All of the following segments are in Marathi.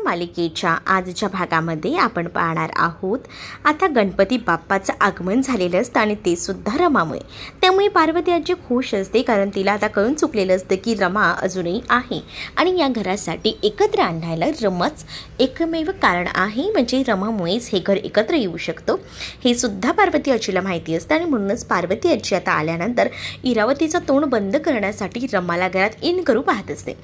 मालिकेच्या आजच्या भागामध्ये आपण पाहणार आहोत। आता गणपती बाप्पाचं आगमन झालेलं असतं आणि ते सुद्धा रमामुळे। त्यामुळे पार्वती आजी खुश असते, कारण तिला आता कळून चुकलेलं असतं की रमा अजूनही आहे आणि या घरासाठी एकत्र आणायला रमाच एकमेव कारण आहे, म्हणजे रमामुळेच हे घर एकत्र येऊ शकतं हे सुद्धा पार्वती आजीला माहिती असतं। आणि म्हणूनच पार्वती आजी आता आल्यानंतर इरावतीचं तोंड बंद करण्यासाठी रमाला घरात इन करू पाहत असते।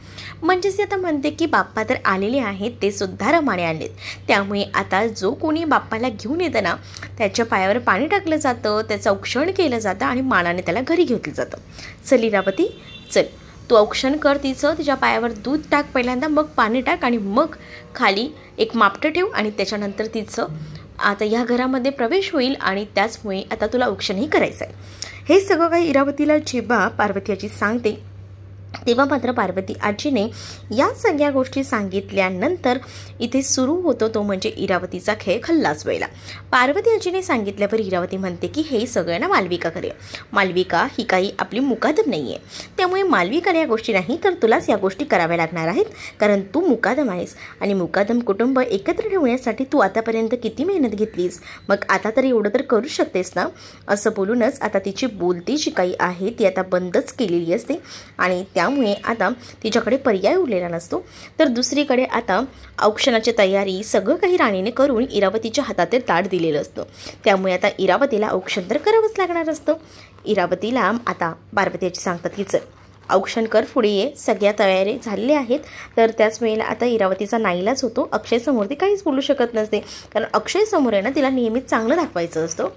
म्हणजेच आता म्हणते की बाप्पा तर आलेले आहेत, ते सुद्धा रमाने आणलेत, त्यामुळे आता जो कोणी बाप्पाला घेऊन येतं ना त्याच्या पायावर पाणी टाकलं जातं, त्याचं औक्षण केलं जातं आणि मानाने त्याला घरी घेतलं जातं। चल इरावती चल, तू औक्षण कर तिचं, तिच्या पायावर दूध टाक पहिल्यांदा, मग पाणी टाक आणि मग खाली एक मापटं ठेव आणि त्याच्यानंतर तिचं आता या घरामध्ये प्रवेश होईल आणि त्याचमुळे आता तुला औक्षणही करायचं आहे। हे सगळं काही इरावतीला जेव्हा पार्वती आजी सांगते तेव्हा मात्र पार्वती आजीने या सगळ्या गोष्टी सांगितल्यानंतर इथे सुरू होतो तो म्हणजे इरावतीचा खेळ खल्लास व्हायला। पार्वती आजीने सांगितल्यावर इरावती म्हणते की हे सगळं ना मालविका करूया। मालविका ही काही आपली मुकादम नाही आहे, त्यामुळे मालविकाला या गोष्टी नाही तर तुलाच या गोष्टी कराव्या लागणार आहेत, कारण तू मुकादम आहेस आणि मुकादम कुटुंब एकत्र ठेवण्यासाठी तू आतापर्यंत किती मेहनत घेतलीस, मग आता तरी एवढं तर करू शकतेस ना। असं बोलूनच आता तिची बोलती जी काही आहे ती आता बंदच केलेली असते आणि त्यामुळे आता तिच्याकडे पर्याय उरलेला नसतो। तर दुसरीकडे आता औक्षणाची तयारी सगळं काही राणीने करून इरावतीच्या हातात ताट दिलेलं असतं, त्यामुळे आता इरावतीला औक्षण तर करावंच लागणार असतं। इरावतीला आता पार्वतीची सांगतात की चल औक्षण कर, पुढे ये, सगळ्या तयारी झालेल्या आहेत। तर त्याच वेळेला आता इरावतीचा नाईलाज होतो, अक्षय समोर ती काहीच बोलू शकत नसते, कारण अक्षय समोर आहे ना तिला नेहमीच चांगलं दाखवायचं असतं।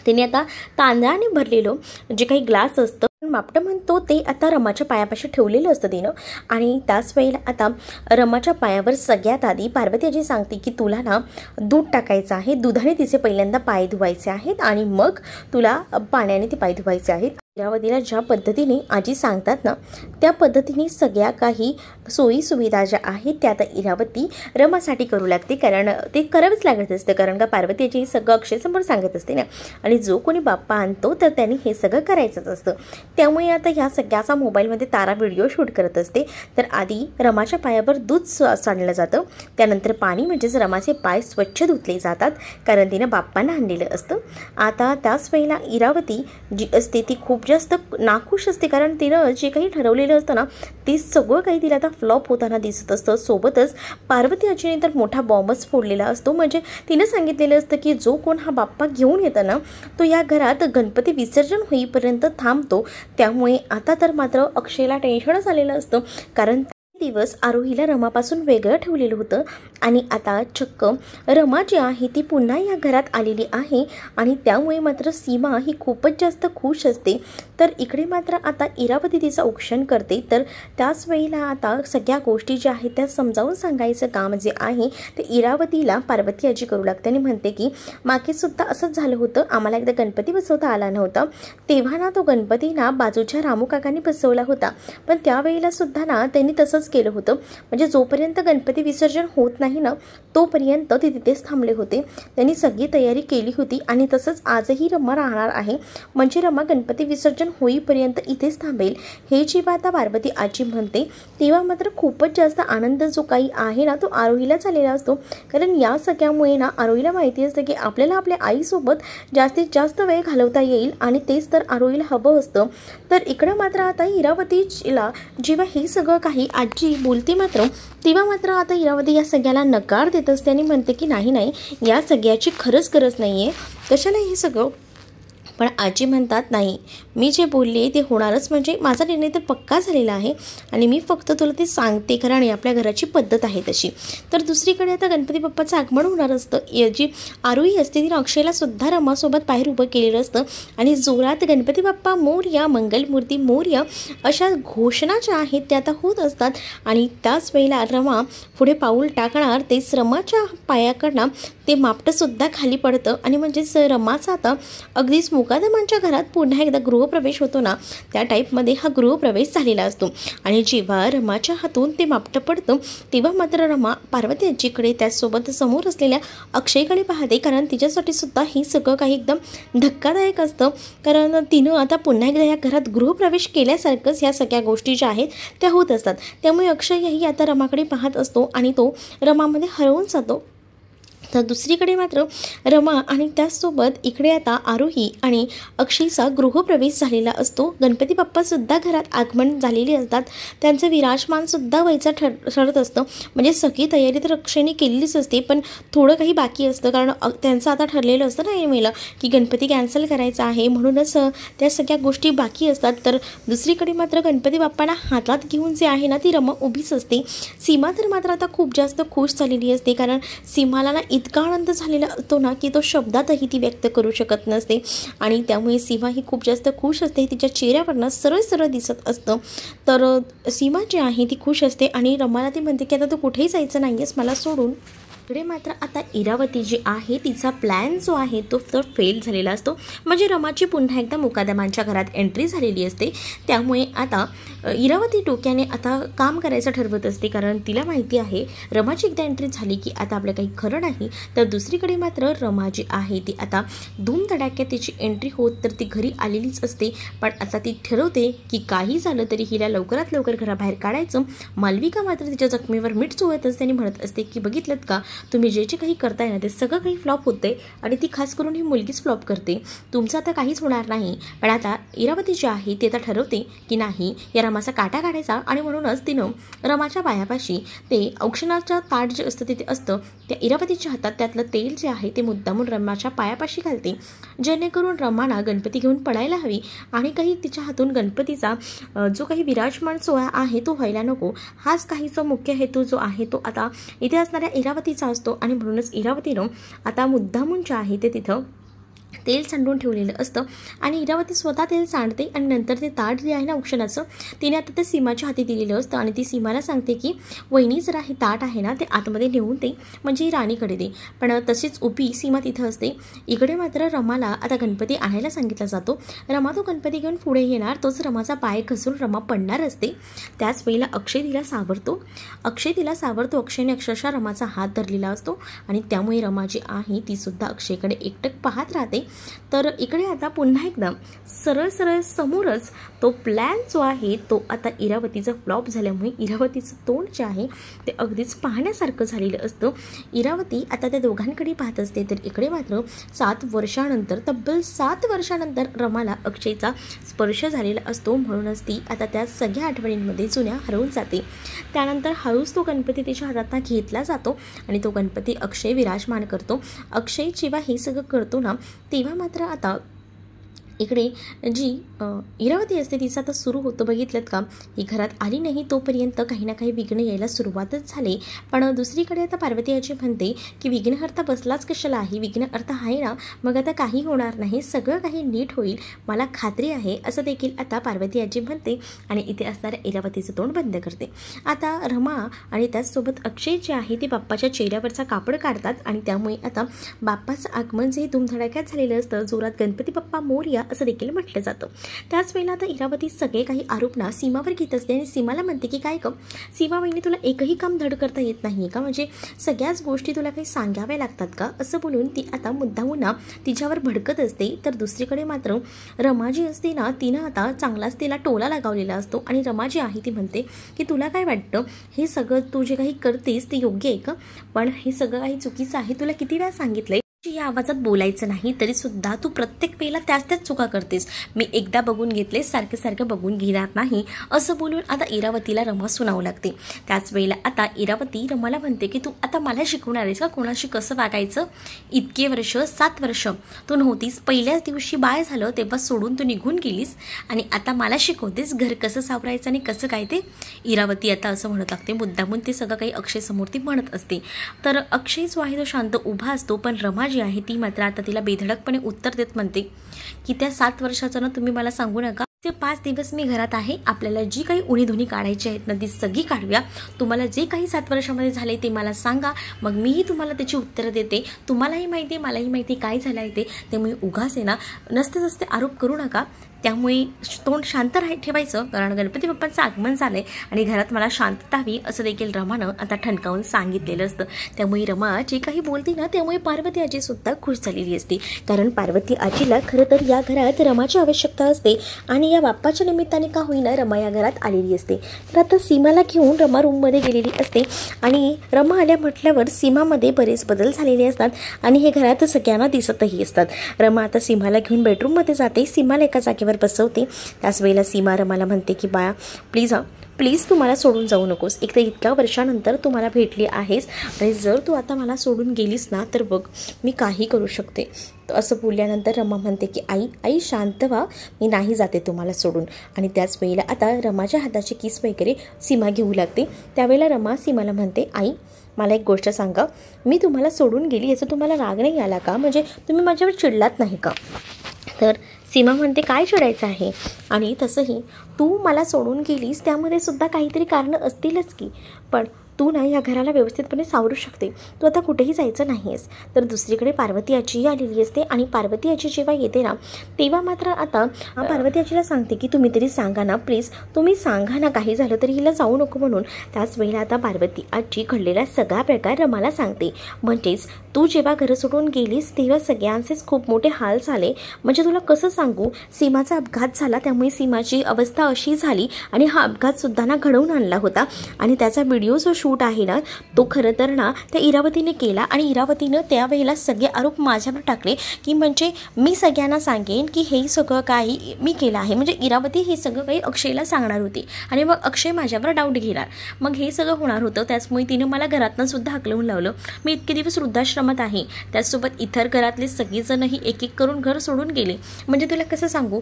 तिने आता तांदळाने भरलेलं जे काही ग्लास असतं मापटं म्हणतो ते आता रमाच्या पायापाशी ठेवलेलं असतं तिनं, आणि त्याच वेळेला आता रमाच्या पायावर सगळ्यात आधी पार्वती आजी सांगते की तुला ना दूध टाकायचं आहे, दुधाने तिचे पहिल्यांदा पाय धुवायचे आहेत आणि मग तुला पाण्याने ते पाय धुवायचे आहेत। इरावतीला ज्या पद्धतीने आजी सांगतात ना त्या पद्धतीने सगळ्या काही सोयी सुविधा ज्या आहेत त्या आता इरावती रमासाठी करू लागते, कारण ते करावंच लागत असतं, कारण का पार्वती आजी हे सगळं अक्षयसमोर सांगत असते ना, आणि जो कोणी बाप्पा आणतो तर त्यांनी हे सगळं करायचंच असतं। त्यामुळे आता ह्या सगळ्याचा मोबाईलमध्ये तारा व्हिडिओ शूट करत असते। तर आधी रमाच्या पायावर दूध सांडलं जातं, त्यानंतर पाणी म्हणजेच रमाचे पाय स्वच्छ धुतले जातात, कारण तिनं बाप्पांना आणलेलं असतं। आता त्याच वेळेला इरावती जी असते ती खूप जास्त नाखुश असते, कारण तिनं जे काही ठरवलेलं असतं ना ते सगळं काही तिला आता फ्लॉप होताना दिसत असतं। सोबतच पार्वती आजीने तर मोठा बॉम्बच फोडलेला असतो, म्हणजे तिनं सांगितलेलं असतं की जो कोण हा बाप्पा घेऊन येतं ना तो या घरात गणपती विसर्जन होईपर्यंत थांबतो। त्यामुळे आता तर मात्र अक्षयला टेन्शनच आलेलं असतं, कारण दिवस आरोहीला रमापासून वेगळं ठेवलेलं होतं आणि आता चक्क रमा जी आहे ती पुन्हा या घरात आलेली आहे आणि त्यामुळे मात्र सीमा ही खूपच जास्त खुश असते। तर इकडे मात्र आता इरावती तिचं औक्षण करते, तर त्याच वेळेला आता सगळ्या गोष्टी ज्या आहेत त्या समजावून सांगायचं काम जे आहे ते इरावतीला पार्वती आजी करू लागते आणि म्हणते की मागेसुद्धा असंच झालं होतं, आम्हाला एकदा गणपती बसवता आला नव्हता, तेव्हा ना तो गणपती ना बाजूच्या रामू काकांनी बसवला होता, पण त्यावेळेला सुद्धा ना त्यांनी तसंच केलं होतं, म्हणजे जोपर्यंत गणपती विसर्जन होत नाही ना तोपर्यंत ते तिथेच थांबले होते, त्यांनी सगळी तयारी केली होती आणि तसंच आजही रमा राहणार आहे, म्हणजे रमा गणपती विसर्जन होईपर्यंत इथेच थांबेल। हे जेव्हा आता पार्वती आजी म्हणते तेव्हा मात्र खूपच जास्त आनंद जो काही आहे ना तो आरोहीला झालेला असतो, कारण या सगळ्यामुळे ना आरोहीला माहिती असतं की आपल्याला आपल्या आईसोबत जास्तीत जास्त वेळ घालवता येईल आणि तेच तर आरोहीला हवं असतं। तर इकडं मात्र आता इरावतीला जेव्हा हे सगळं काही आजी बोलते मात्र तेव्हा मात्र आता इरावती या सगळ्याला नकार देत असते आणि म्हणते की नाही या सगळ्याची खरंच गरज नाही आहे, कशाला हे सगळं। पण आजी म्हणतात नाही, मी जे बोलले ते होणारच, म्हणजे माझा निर्णय तर पक्का झालेला आहे आणि मी फक्त तुला ते सांगते, कारण आपल्या घराची पद्धत आहे तशी। तर दुसरीकडे आता गणपती बाप्पाचं आगमन होणार असतं, जी आरोही असते तिने अक्षयला सुद्धा रमासोबत बाहेर उभं केलेलं असतं आणि जोरात गणपती बाप्पा मोरया, मंगलमूर्ती मोरया अशा घोषणा ज्या आहेत त्या आता होत असतात आणि त्याच वेळेला रमा पुढे पाऊल टाकणार तेच रमाच्या पायाकडनं ते मापटंसुद्धा खाली पडतं आणि म्हणजेच रमाचा आता अगदीच मुकादमांच्या घरात पुन्हा एकदा गृहप्रवेश होतो ना, त्या टाईपमध्ये हा गृहप्रवेश झालेला असतो. आणि जेव्हा रमाच्या हातून ते मापटं पडतं तेव्हा मात्र रमा पार्वती आजीकडे त्याचसोबत समोर असलेल्या अक्षयकडे पाहते, कारण तिच्यासाठी सुद्धा हे सगळं काही एकदम धक्कादायक असतं. कारण तिनं आता पुन्हा एकदा या घरात गृहप्रवेश केल्यासारखंच ह्या सगळ्या गोष्टी ज्या आहेत त्या होत असतात. त्यामुळे अक्षयही आता रमाकडे पाहत असतो आणि तो रमामध्ये हरवून जातो. तर दुसरीकडे मात्र रमा आणि त्याचसोबत इकडे आता आरोही आणि अक्षयचा गृहप्रवेश झालेला असतो. गणपती बाप्पासुद्धा घरात आगमन झालेली असतात. त्यांचं विराजमानसुद्धा व्हायचं ठरत असतं. म्हणजे सगळी तयारी तर अक्षयने केलेलीच असते, पण थोडं काही बाकी असतं. कारण त्यांचं आता ठरलेलं असतं ना वेळेला की गणपती कॅन्सल करायचा आहे, म्हणूनच त्या सगळ्या गोष्टी बाकी असतात. तर दुसरीकडे मात्र गणपती बाप्पांना हातात घेऊन जे आहे ना ती रमा उभीच असते. सीमा तर मात्र आता खूप जास्त खुश झालेली असते, कारण सीमाला ना इतका आनंद झालेला असतो ना की तो शब्दातही ती व्यक्त करू शकत नसते. आणि त्यामुळे सीमा ही खूप जास्त खुश असते. तिच्या चेहऱ्यावरनं सरळ सरळ दिसत असतं. तर सीमा जी आहे ती खुश असते आणि रमाला ती म्हणते की आता तू कुठेही जायचं नाही आहेस मला सोडून. इकडे मात्र आता इरावती जी आहे तिचा प्लॅन जो आहे तो तर फेल झालेला असतो. म्हणजे रमाची पुन्हा एकदा मुकादमांच्या घरात एंट्री झालेली असते. त्यामुळे आता इरावती डोक्याने आता काम करायचं ठरवत असते, कारण तिला माहिती आहे रमाची एकदा एंट्री झाली की आता आपलं काही खरं नाही. तर दुसरीकडे मात्र रमा जी आहे ती आता धूमधडाक्यात तिची एंट्री होत तर ती घरी आलेलीच असते. पण आता ती ठरवते की काही झालं तरी हिला लवकरात लवकर घराबाहेर काढायचं. मालविका मात्र तिच्या जखमेवर मीठ चोळत असते आणि म्हणत असते की बघितलं का, तुम्ही जे काही करताय ना ते सगळं काही फ्लॉप होते आणि ती खास करून ही मुलगीच फ्लॉप करते. तुमचं आता काहीच होणार नाही. पण आता इरावती जी आहे ती आता ठरवते की नाही, या रमाचा काटा काढायचा. आणि म्हणूनच तिनं रमाच्या पायापाशी ते औक्षणाचं ताट जे असतं तिथे असतं, त्या इरावतीच्या हातात त्यातलं तेल जे आहे ते मुद्दामून रमाच्या पायापाशी घालते, जेणेकरून रमाना गणपती घेऊन पडायला हवी आणि काही तिच्या हातून गणपतीचा जो काही विराजमान सोहळा आहे तो व्हायला नको. हाच काहीचा मुख्य हेतू जो आहे तो आता इथे असणाऱ्या इरावतीचा असतो. आणि म्हणूनच इरावतीनं आता मुद्दामून जे आहे ते तिथं तेल सांडून ठेवलेलं असतं आणि इरावती स्वतः तेल सांडते आणि नंतर ते ताट जे आहे ना औक्षणाचं तिने आता ते सीमाच्या हाती दिलेलं असतं. आणि ती सीमाला सांगते की वहिनी जरा हे ताट आहे ना ते आतमध्ये नेऊन दे, म्हणजे राणीकडे दे. पण तशीच उभी सीमा तिथं असते. इकडे मात्र रमाला आता गणपती आणायला सांगितला जातो. रमा तो गणपती घेऊन पुढे येणार, तोच रमाचा पाय घसरून रमा पडणार असते. त्याच वेळेला अक्षय तिला सावरतो. अक्षयने अक्षरशः रमाचा हात धरलेला असतो आणि त्यामुळे रमा जी आहे ती सुद्धा अक्षयकडे एकटक पाहत राहते. तर इकडे आता पुन्हा एकदा सरळ सरळ समोरच तो प्लॅन जो आहे तो आता इरावतीचा फ्लॉप झाल्यामुळे इरावतीचं तोंड जे आहे ते अगदीच पाहण्यासारखं झालेलं असतं. इरावती आता त्या दोघांकडे पाहत असते. तर इकडे मात्र 7 वर्षानंतर, तब्बल 7 वर्षानंतर रमाला अक्षयचा स्पर्श झालेला असतो. म्हणूनच ती आता त्या सगळ्या आठवणींमध्ये जुन्या हरवून जाते. त्यानंतर हळूच तो गणपती तिच्या हातातून घेतला जातो आणि तो गणपती अक्षय विराजमान करतो. अक्षय जेव्हा हे सगळं करतो ना तेव्हा मात्र आता इकडे जी इरावती असते तिचं आता सुरू होतं. बघितलं का, ही घरात आली नाही तोपर्यंत काही ना काही विघ्न यायला सुरुवातच झाली. पण दुसरीकडे आता पार्वती आजी म्हणते की विघ्नहर्ता बसलाच कशाला आहे, विघ्नहर्ता आहे ना, मग आता काही होणार नाही, सगळं काही नीट होईल, मला खात्री आहे, असं देखील आता पार्वती आजी म्हणते. आणि इथे असणाऱ्या इरावतीचं तोंड बंद करते. आता रमा आणि त्याचसोबत अक्षय जे आहे ते बाप्पाच्या चेहऱ्यावरचा कापड काढतात आणि त्यामुळे आता बाप्पाचं आगमन जे धूमधडाक्यात झालेलं असतं, जोरात गणपती बाप्पा मोरया असं देखील म्हटलं जातं. त्याच वेळेला आता इरावती सगळे काही आरोप ना सीमावर घेत असते आणि सीमाला म्हणते की काय गं सीमा वहिनी, तुला एकही काम धड करता येत नाही का, म्हणजे सगळ्याच गोष्टी तुला काही सांगाव्या लागतात का, असं बोलून ती आता मुद्दामून तिच्यावर भडकत असते. तर दुसरीकडे मात्र रमा जी असते ना तिनं आता चांगलाच तिला टोला लगावलेला असतो आणि रमा जी आहे ती म्हणते की तुला काय वाटतं हे सगळं तू जे काही करतेस ते योग्य आहे का, पण हे सगळं काही चुकीचं आहे, तुला किती वेळा सांगितलंय या आवाजात बोलायचं नाही, तरी सुद्धा तू प्रत्येक वेळेला त्याच चुका करतेस, मी एकदा बघून घेतले सारखं बघून घेणार नाही, असं बोलून आता इरावतीला रमा सुनावं लागते. त्याच वेळेला आता इरावती रमाला म्हणते की तू आता मला शिकवणार आहेस का कोणाशी कसं वागायचं, इतके वर्ष 7 वर्ष तू नव्हतीस, पहिल्याच दिवशी बाळ झालं तेव्हा सोडून तू निघून गेलीस आणि आता मला शिकवतेस घर कसं सावरायचं आणि कसं काय ते. इरावती आता असं म्हणत लागते, मुद्दामून ते सगळं काही अक्षय समोर ती म्हणत असते. तर अक्षय जो आहे तो शांत उभा असतो, पण रमा जी आहे ती मात्र आता तिला बेधडकपणे उत्तर देत म्हणते की त्या 7 वर्षाचं ना तुम्ही मला सांगू नका, ते 5 दिवस मी घरात आहे. आपल्याला जी काही उणीधुणी काढायची आहेत ना ती सगळी काढूया. तुम्हाला जे काही 7 वर्षामध्ये झाले ते मला सांगा, मग मीही तुम्हाला त्याची उत्तरं देते. तुम्हालाही माहिती आहे, मलाही माहिती आहे काय झालं आहे ते. त्यामुळे उगाच आहे ना नसते आरोप करू नका. त्यामुळे तोंड शांत ठेवायचं, कारण गणपती बाप्पांचं आगमन झालं आहे आणि घरात मला शांतता हवी असं देखील रमानं आता ठणकावून सांगितलेलं असतं. त्यामुळे रमा जे काही बोलते ना त्यामुळे पार्वती आजीसुद्धा खुश झालेली असते, कारण पार्वती आजीला खरं तर या घरात रमाची आवश्यकता असते आणि या बाप्पाच्या निमित्ताने का होईना रमा या घरात आलेली असते. तर आता सीमाला घेऊन रमा रूममध्ये गेलेली असते आणि रमा आल्या म्हटल्यावर सीमामध्ये बरेच बदल झालेले असतात आणि हे घरात सगळ्यांना दिसतही असतात. रमा आता सीमाला घेऊन बेडरूममध्ये जाते, सीमाला एका जागेवर बसवते. त्याच वेळेला सीमा रमाला म्हणते की बाळा प्लीज तू मला सोडून जाऊ नकोस. एक तर इतक्या वर्षानंतर तू मला भेटली आहेस आणि जर तू आता मला सोडून गेलीस ना तर बघ मी काही करू शकते. असं बोलल्यानंतर रमा म्हणते की आई शांत व्हा, मी नाही जाते तुम्हाला सोडून. आणि त्याच वेळेला आता रमाच्या हाताचे किस वगैरे सीमा घेऊ लागते. त्यावेळेला रमा सीमाला म्हणते आई मला एक गोष्ट सांगा, मी तुम्हाला सोडून गेली याचा तुम्हाला राग नाही आला का? म्हणजे तुम्ही माझ्यावर चिडलात नाही का? तर सीमा म्हणते काय चिडायचं आहे, आणि तसंही तू मला सोडून गेलीस त्यामध्ये सुद्धा काहीतरी कारणं असतीलच की, पण तू ना या घराला व्यवस्थितपणे सावरू शकते, तू आता कुठेही जायचं नाही आहेस. तर दुसरीकडे पार्वती आजीही आलेली असते आणि पार्वती आजी जेव्हा येते ना तेव्हा मात्र आता पार्वती आजीला सांगते की तुम्ही तरी सांगा ना प्लीज, तुम्ही सांगा ना काही झालं तरी हिला जाऊ नको म्हणून. त्याच वेळेला आता पार्वती आजी घडलेला सगळा प्रकार रमाला सांगते. म्हणजेच तू जेव्हा घर सोडून गेलीस तेव्हा सगळ्यांचेच खूप मोठे हाल झाले. म्हणजे तुला कसं सांगू, सीमाचा अपघात झाला त्यामुळे सीमाची अवस्था अशी झाली आणि हा अपघातसुद्धा ना घडवून आणला होता आणि त्याचा व्हिडिओ जो शूट आहे ना तो खरं तर ना त्या इरावतीने केला आणि इरावतीनं त्यावेळेला सगळे आरोप माझ्यावर टाकले की म्हणजे मी सगळ्यांना सांगेन की हे सगळं काही मी केलं आहे. म्हणजे इरावती हे सगळं काही अक्षयला सांगणार होती आणि मग अक्षय माझ्यावर डाऊट घेणार, मग हे सगळं होणार होतं. त्याचमुळे तिनं मला घरातनं सुद्धा हाकलवून लावलं. मी इतके दिवस वृद्धाश्रमात आहे, त्याचसोबत इतर घरातले सगळेजणही एक एक करून घर सोडून गेले. म्हणजे तुला कसं सांगू,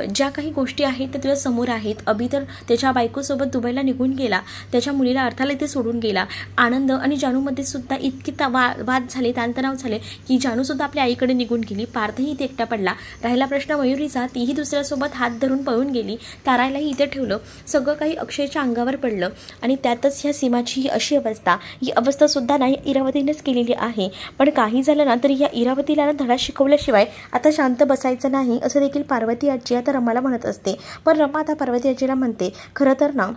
ज्या काही गोष्टी आहेत त्या तुला समोर आहेत. अभि तर त्याच्या बायकोसोबत दुबईला निघून गेला, त्याच्या मुलीला अर्थाला इथे सोडून गेला. आनंद आणि जानूमध्ये सुद्धा इतके वाद झाले, ताणतणाव झाले की जानूसुद्धा आपल्या आईकडे निघून गेली. पार्थही इथे एकटा पडला. राहिला प्रश्न मयुरीचा, तीही दुसऱ्यासोबत हात धरून पळून गेली. तारायलाही इथे ठेवलं. सगळं काही अक्षयच्या अंगावर पडलं आणि त्यातच ह्या सीमाची ही अशी अवस्था, ही अवस्थासुद्धा नाही इरावतीनेच केलेली आहे. पण काही झालं ना तरी या इरावतीला धडा शिकवल्याशिवाय आता शांत बसायचं नाही असं देखील पार्वती आजी आता रमाला म्हणत असते. पण रमा आता पार्वती आजीला म्हणते खरं तर ना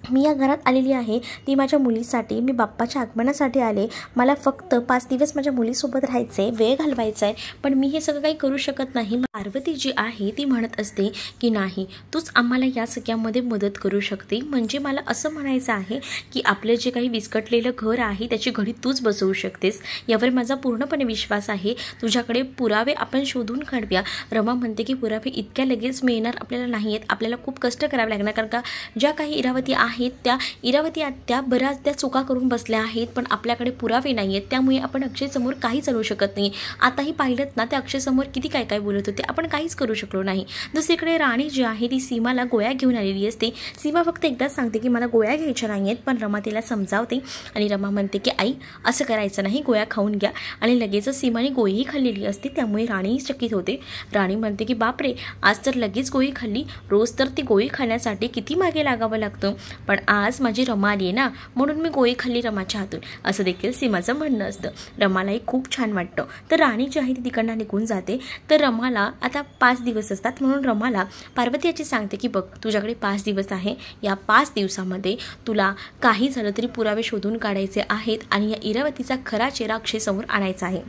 मी या घरात आलेली आहे ती माझ्या मुलीसाठी, मी बाप्पाच्या आगमनासाठी आले. मला फक्त 5 दिवस माझ्या मुलीसोबत राहायचं आहे, वेळ घालवायचा आहे, पण मी हे सगळं काही करू शकत नाही. पार्वती जी आहे ती म्हणत असते की नाही, तूच आम्हाला या सगळ्यामध्ये मदत करू शकते. म्हणजे मला असं म्हणायचं आहे की आपलं जे काही विस्कटलेलं घर आहे त्याची घडी तूच बसवू शकतेस, यावर माझा पूर्णपणे विश्वास आहे. तुझ्याकडे पुरावे आपण शोधून काढूया. रमा म्हणते की पुरावे इतक्या लगेच मिळणार आपल्याला नाही आहेत, आपल्याला खूप कष्ट करावे लागणार, कारण का ज्या काही इरावती आहेत त्या इरावती आत्या बऱ्याच त्या चुका करून बसल्या आहेत, पण आपल्याकडे पुरावे नाही आहेत. त्यामुळे आपण अक्षयसमोर काहीच आणू शकत नाही. आताही पाहिलं ना त्या अक्षयसमोर किती काय काय बोलत होते, आपण काहीच करू शकलो नाही. दुसरीकडे राणी जी आहे ती सीमाला गोळ्या घेऊन आलेली असते. सीमा फक्त एकदाच सांगते की मला गोळ्या घ्यायच्या नाही आहेत, पण रमा तिला समजावते आणि रमा म्हणते की आई असं करायचं नाही, गोळ्या खाऊन घ्या. आणि लगेचच सीमाने गोळीही खाल्लेली असते. त्यामुळे राणीही चकित होते. राणी म्हणते की बापरे, आज तर लगेच गोळी खाल्ली, रोज तर ती गोळी खाण्यासाठी किती मागे लागावं लागतं, पण आज माझी रमा आली आहे ना म्हणून मी गोळी खाल्ली रमाच्या हातून, असं देखील सीमाचं म्हणणं असतं. रमालाही खूप छान वाटतं. तर राणी जी आहे ती तिकडनं निघून जाते. तर रमाला आता 5 दिवस असतात म्हणून रमाला पार्वती आजी सांगते की बघ तुझ्याकडे 5 दिवस आहे, या 5 दिवसामध्ये तुला काही झालं तरी पुरावे शोधून काढायचे आहेत आणि या इरावतीचा खरा चेहरा अक्षयसमोर आणायचा आहे.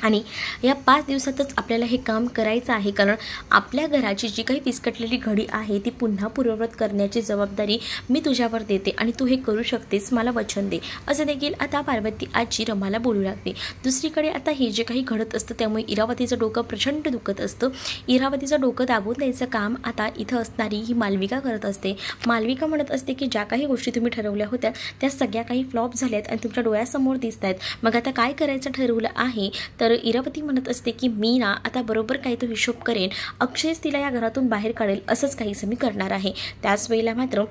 आणि या 5 दिवसातच आपल्याला हे काम करायचं आहे, कारण आपल्या घराची जी काही विस्कटलेली घडी आहे ती पुन्हा पूर्ववत करण्याची जबाबदारी मी तुझ्यावर देते आणि तू हे करू शकतेस, मला वचन दे, असं देखील आता पार्वती आजी रमाला बोलू लागते. दुसरीकडे आता हे जे काही घडत असतं त्यामुळे इरावतीचं डोकं प्रचंड दुखत असतं. इरावतीचं डोकं दाबून द्यायचं काम आता इथं असणारी ही मालविका करत असते. मालविका म्हणत असते की ज्या काही गोष्टी तुम्ही ठरवल्या होत्या त्या सगळ्या काही फ्लॉप झाल्यात आणि तुमच्या डोळ्यासमोर दिसत आहेत, मग आता काय करायचं ठरवलं आहे. तर इरावती म्हणत असते की मी ना आता बरोबर काही तो हिशोब करेन, अक्षयच तिला या घरातून बाहेर काढेल, असंच काहीसं मी करणार आहे. त्याच वेळेला मात्र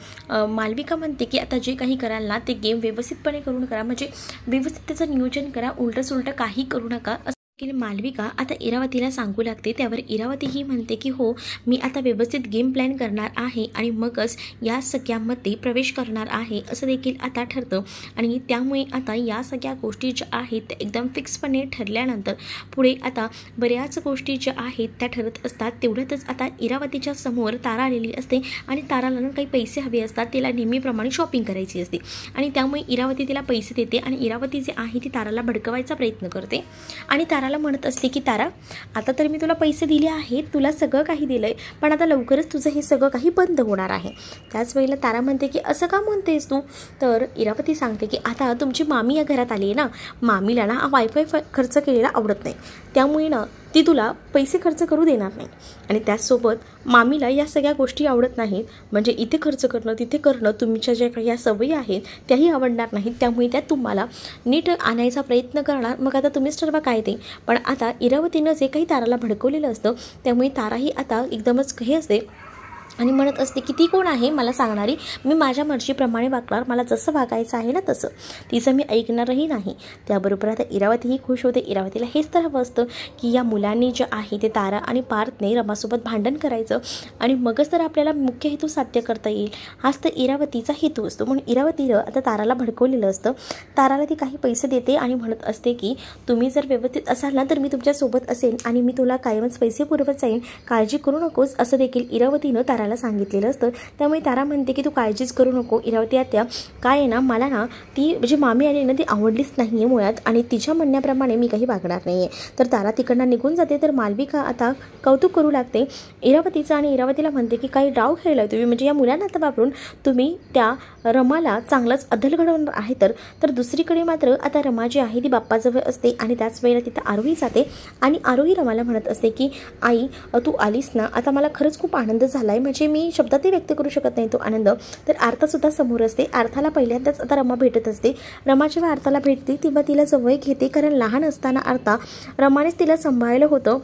मालविका म्हणते की आता जे काही कराल ना ते गेम व्यवस्थितपणे करून करा, म्हणजे व्यवस्थित त्याचं नियोजन करा, उलटं सुलटं काही करू नका. देखील मालविका आता इरावतीला सांगू लागते। त्यावर इरावती ही म्हणते की हो, मी आता व्यवस्थित गेम प्लॅन करणार आहे आणि मगच या सगळ्यामध्ये प्रवेश करणार आहे असं देखील आता ठरतं। आणि त्यामुळे आता या सगळ्या गोष्टी ज्या आहेत त्या एकदम फिक्सपणे ठरल्यानंतर पुढे आता बऱ्याच गोष्टी ज्या आहेत त्या ठरत असतात। तेवढ्यातच आता इरावतीच्या समोर तारा आलेली असते आणि ताराला काही पैसे हवे असतात, तिला नेहमीप्रमाणे शॉपिंग करायची असते आणि त्यामुळे इरावती तिला पैसे देते आणि इरावती जे आहे ती ताराला भडकवायचा प्रयत्न करते आणि ताराला म्हणत असते की तारा, आता तर मी तुला पैसे दिले आहेत, तुला सगळं काही दिलंय, पण आता लवकरच तुझं हे सगळं काही बंद होणार आहे। त्याच वेळेला तारा म्हणते की असं का म्हणतेस तू? तर इरावती सांगते की आता तुमची मामी या घरात आली आहे ना, मामीला ना वायफाय खर्च केलेला आवडत नाही, त्यामुळे ना ती तुला पैसे खर्च करू देणार नाही आणि त्याचसोबत मामीला या सगळ्या गोष्टी आवडत नाहीत, म्हणजे इथे खर्च करणं तिथे करणं, तुमच्या ज्या काही या सवयी आहेत त्याही आवडणार नाहीत, त्यामुळे त्या तुम्हाला नीट आणायचा प्रयत्न करणार। मग आता तुम्हीच ठरवा काय ते। पण आता इरावतीनं जे काही ताराला भडकवलेलं असतं त्यामुळे ताराही आता एकदमच हे असते आणि म्हणत असते की ती कोण आहे मला सांगणारी, मी माझ्या मर्जीप्रमाणे वागणार, मला जसं वागायचं आहे ना तसं, तिचं मी ऐकणारही नाही। त्याबरोबर आता इरावतीही खुश होते। इरावतीला हेच तर हवं असतं की या मुलांनी जे आहे ते तारा आणि पार्थने रमासोबत भांडण करायचं आणि मगच तर आपल्याला मुख्य हेतू साध्य करता येईल, हाच तर इरावतीचा हेतू असतो। म्हणून इरावतीनं आता ताराला भडकवलेलं असतं। ताराला ती काही पैसे देते आणि म्हणत असते की तुम्ही जर व्यवस्थित असाल ना तर मी तुमच्यासोबत असेल आणि मी तुला कायमच पैसे पुरवत जाईन, काळजी करू नकोस असं देखील इरावतीनं ताराला सांगितलेलं असतं। त्यामुळे तारा म्हणते की तू काळजीच करू नको इरावती आत्या, काय आहे ना मला ना ती म्हणजे मामी आली ना ती आवडलीच नाही आहे मुळात आणि तिच्या म्हणण्याप्रमाणे मी काही वागणार नाही आहे। तर तारा तिकडनं निघून जाते। तर मालविका आता कौतुक करू लागते इरावतीचं आणि इरावतीला म्हणते की काही डाव खेळला तुम्ही, म्हणजे या मुलांना आता वापरून तुम्ही त्या रमाला चांगलंच अद्दल घडवणार आहे। तर दुसरीकडे मात्र आता रमा जी आहे ती बाप्पाजवळ असते आणि त्याच वेळेला तिथं आरोही जाते आणि आरोही रमाला म्हणत असते की आई तू आलीस ना, आता मला खरंच खूप आनंद झाला आहे, म्हणजे मी शब्दातही व्यक्त करू शकत नाही तो आनंद। तर आर्थासुद्धा समोर असते। आर्थाला पहिल्यांदाच आता रमा भेटत असते। रमा जेव्हा आर्थाला भेटते तेव्हा तिला जवळ घेते, कारण लहान असताना आर्था रमानेच तिला सांभाळलं होतं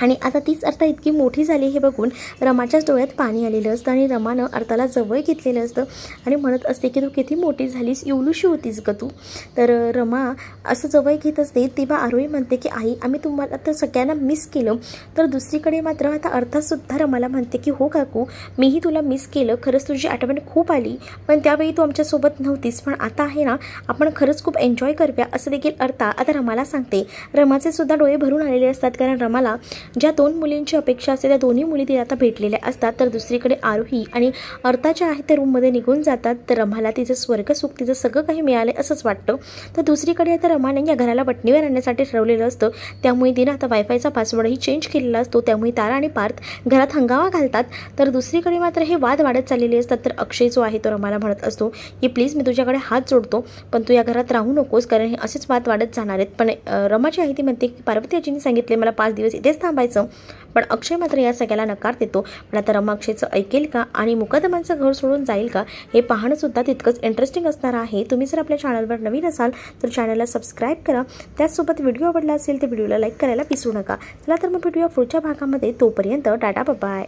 आणि आता तीच अर्था इतकी मोठी झाली हे बघून रमाच्याच डोळ्यात पाणी आलेलं असतं आणि रमानं अर्थाला जवळ घेतलेलं असतं आणि म्हणत असते की तू किती मोठी झालीस, एवढीशी होतीस ग तू। तर रमा असं जवळ घेत असते तेव्हा आरोही म्हणते की आई आम्ही तुम्हाला तर सगळ्यांना मिस केलं। तर दुसरीकडे मात्र आता अर्थासुद्धा रमाला म्हणते की हो काकू, मीही तुला मिस केलं, खरंच तुझी आठवण खूप आली, पण त्यावेळी तू आमच्यासोबत नव्हतीस, पण आता आहे ना आपण खरंच खूप एन्जॉय करूया असं देखील अर्था आता रमाला सांगते। रमाचे सुद्धा डोळे भरून आलेले असतात, कारण रमाला ज्या दोन मुलींची अपेक्षा असते त्या दोन्ही मुली तिला आता भेटलेल्या असतात। तर दुसरीकडे आरोही आणि अर्थाच्या आहे त्या रूममध्ये निघून जातात। तर रमाला तिचं स्वर्गसुख तिचं सगळं काही मिळालं असंच वाटतं। तर दुसरीकडे आता रमाने या घराला वटणीवर आणण्यासाठी ठरवलेलं असतं, त्यामुळे तिनं आता वायफायचा पासवर्डही चेंज केलेला असतो, त्यामुळे तारा आणि पार्थ घरात हंगामा घालतात। तर दुसरीकडे मात्र हे वाद वाढत चाललेले असतात। तर अक्षय जो आहे तो रमाला म्हणत असतो की प्लीज मी तुझ्याकडे हात जोडतो, पण तू या घरात राहू नकोस, कारण हे असेच वाद वाढत जाणार आहेत। पण रमाची आहे ती म्हणते की पार्वती आजींनी सांगितले मला 5 दिवस इथेच थांबायचं, पण अक्षय मात्र या सगळ्याला नकार देतो। पण आता रमा अक्षयचं ऐकेल का आणि मुकदमांचं घर सोडून जाईल का हे पाहणं सुद्धा तितकंच इंटरेस्टिंग असणार आहे। तुम्ही जर आपल्या चॅनलवर नवीन असाल तर चॅनलला सबस्क्राईब करा, त्याचसोबत व्हिडिओ आवडला असेल तर व्हिडिओला लाईक करायला विसरू नका। चला तर मग भेटूया पुढच्या भागामध्ये, तोपर्यंत टाटा बाय बाय।